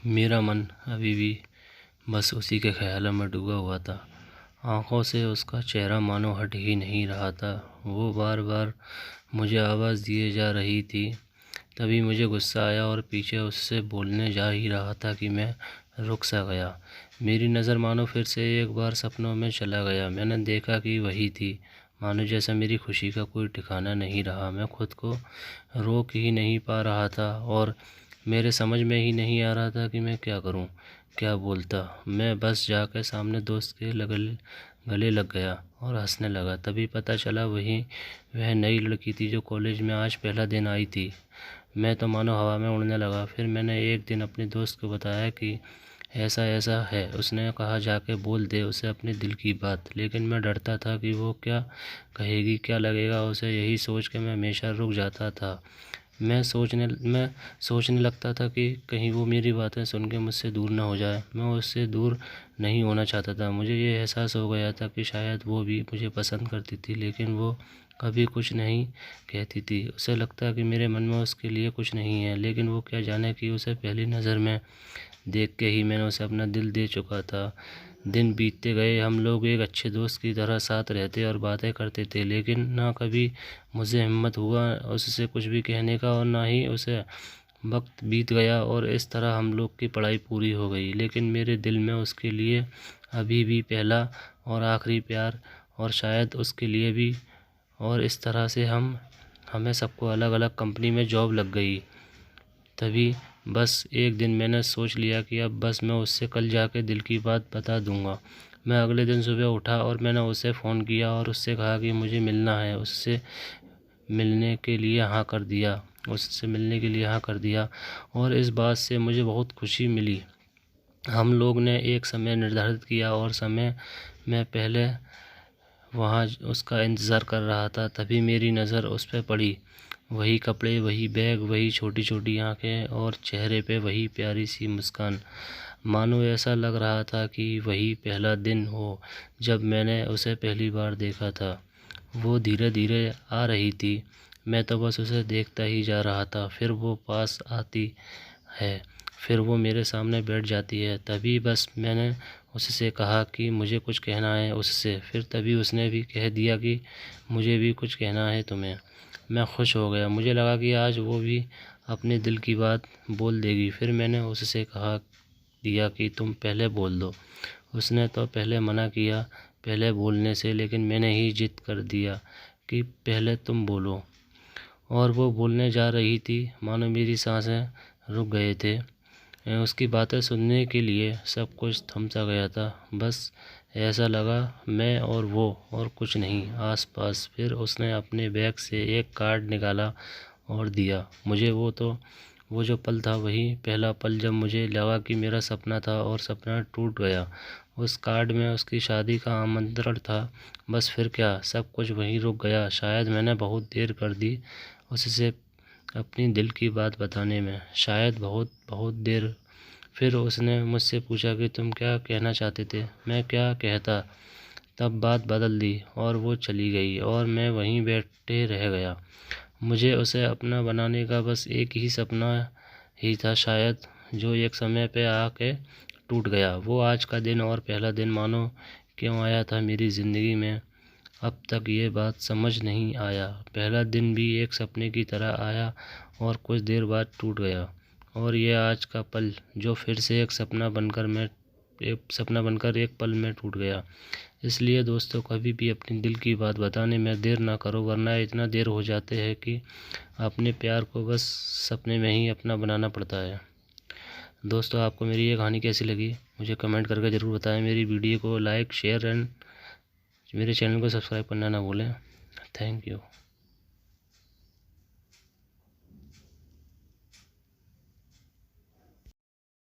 मेरा मन अभी भी बस उसी के ख्यालों में डूबा हुआ था। आँखों से उसका चेहरा मानो हट ही नहीं रहा था। वो बार बार मुझे आवाज़ दिए जा रही थी। तभी मुझे गुस्सा आया और पीछे उससे बोलने जा ही रहा था कि मैं रुक सा गया। मेरी नज़र मानो फिर से एक बार सपनों में चला गया। मैंने देखा कि वही थी। मानो जैसा मेरी खुशी का कोई ठिकाना नहीं रहा। मैं खुद को रोक ही नहीं पा रहा था और मेरे समझ में ही नहीं आ रहा था कि मैं क्या करूं, क्या बोलता। मैं बस जाकर सामने दोस्त के गले लग गया और हंसने लगा। तभी पता चला वही वह नई लड़की थी जो कॉलेज में आज पहला दिन आई थी। मैं तो मानो हवा में उड़ने लगा। फिर मैंने एक दिन अपने दोस्त को बताया कि ऐसा ऐसा है। उसने कहा जाके बोल दे उसे अपने दिल की बात। लेकिन मैं डरता था कि वो क्या कहेगी, क्या लगेगा उसे। यही सोच के मैं हमेशा रुक जाता था। मैं सोचने लगता था कि कहीं वो मेरी बातें सुन के मुझसे दूर ना हो जाए। मैं उससे दूर नहीं होना चाहता था। मुझे ये एहसास हो गया था कि शायद वो भी मुझे पसंद करती थी, लेकिन वो कभी कुछ नहीं कहती थी। उसे लगता कि मेरे मन में उसके लिए कुछ नहीं है, लेकिन वो क्या जाने कि उसे पहली नज़र में देख के ही मैंने उसे अपना दिल दे चुका था। दिन बीतते गए। हम लोग एक अच्छे दोस्त की तरह साथ रहते और बातें करते थे, लेकिन ना कभी मुझे हिम्मत हुआ उससे कुछ भी कहने का और ना ही उसे। वक्त बीत गया और इस तरह हम लोग की पढ़ाई पूरी हो गई, लेकिन मेरे दिल में उसके लिए अभी भी पहला और आखिरी प्यार और शायद उसके लिए भी। और इस तरह से हमें सबको अलग अलग कंपनी में जॉब लग गई। तभी बस एक दिन मैंने सोच लिया कि अब बस मैं उससे कल जाके दिल की बात बता दूंगा। मैं अगले दिन सुबह उठा और मैंने उसे फ़ोन किया और उससे कहा कि मुझे मिलना है। मिलने के लिए हाँ कर दिया उससे मिलने के लिए हाँ कर दिया और इस बात से मुझे बहुत खुशी मिली। हम लोग ने एक समय निर्धारित किया और समय में पहले वहाँ उसका इंतज़ार कर रहा था। तभी मेरी नज़र उस पर पड़ी। वही कपड़े, वही बैग, वही छोटी छोटी आँखें और चेहरे पे वही प्यारी सी मुस्कान। मानो ऐसा लग रहा था कि वही पहला दिन हो जब मैंने उसे पहली बार देखा था। वो धीरे धीरे आ रही थी। मैं तो बस उसे देखता ही जा रहा था। फिर वो पास आती है, फिर वो मेरे सामने बैठ जाती है। तभी बस मैंने उससे कहा कि मुझे कुछ कहना है उससे। फिर तभी उसने भी कह दिया कि मुझे भी कुछ कहना है तुम्हें। मैं खुश हो गया। मुझे लगा कि आज वो भी अपने दिल की बात बोल देगी। फिर मैंने उससे कहा दिया कि तुम पहले बोल दो। उसने तो पहले मना किया पहले बोलने से, लेकिन मैंने ही जिद कर दिया कि पहले तुम बोलो। और वो बोलने जा रही थी। मानो मेरी सांसें रुक गए थे। उसकी बातें सुनने के लिए सब कुछ थम सा गया था। बस ऐसा लगा मैं और वो और कुछ नहीं आसपास। फिर उसने अपने बैग से एक कार्ड निकाला और दिया मुझे। वो जो पल था वही पहला पल जब मुझे लगा कि मेरा सपना था और सपना टूट गया। उस कार्ड में उसकी शादी का आमंत्रण था। बस फिर क्या, सब कुछ वहीं रुक गया। शायद मैंने बहुत देर कर दी उससे अपनी दिल की बात बताने में, शायद बहुत बहुत देर। फिर उसने मुझसे पूछा कि तुम क्या कहना चाहते थे। मैं क्या कहता। तब बात बदल दी और वो चली गई और मैं वहीं बैठे रह गया। मुझे उसे अपना बनाने का बस एक ही सपना ही था शायद, जो एक समय पे आके टूट गया। वो आज का दिन और पहला दिन मानो क्यों आया था मेरी ज़िंदगी में, अब तक ये बात समझ नहीं आया। पहला दिन भी एक सपने की तरह आया और कुछ देर बाद टूट गया। और ये आज का पल जो फिर से एक सपना बनकर एक पल में टूट गया। इसलिए दोस्तों, कभी भी अपने दिल की बात बताने में देर ना करो, वरना इतना देर हो जाते हैं कि अपने प्यार को बस सपने में ही अपना बनाना पड़ता है। दोस्तों, आपको मेरी ये कहानी कैसी लगी मुझे कमेंट करके ज़रूर बताएं। मेरी वीडियो को लाइक शेयर एंड मेरे चैनल को सब्सक्राइब करना ना भूलें। Thank you.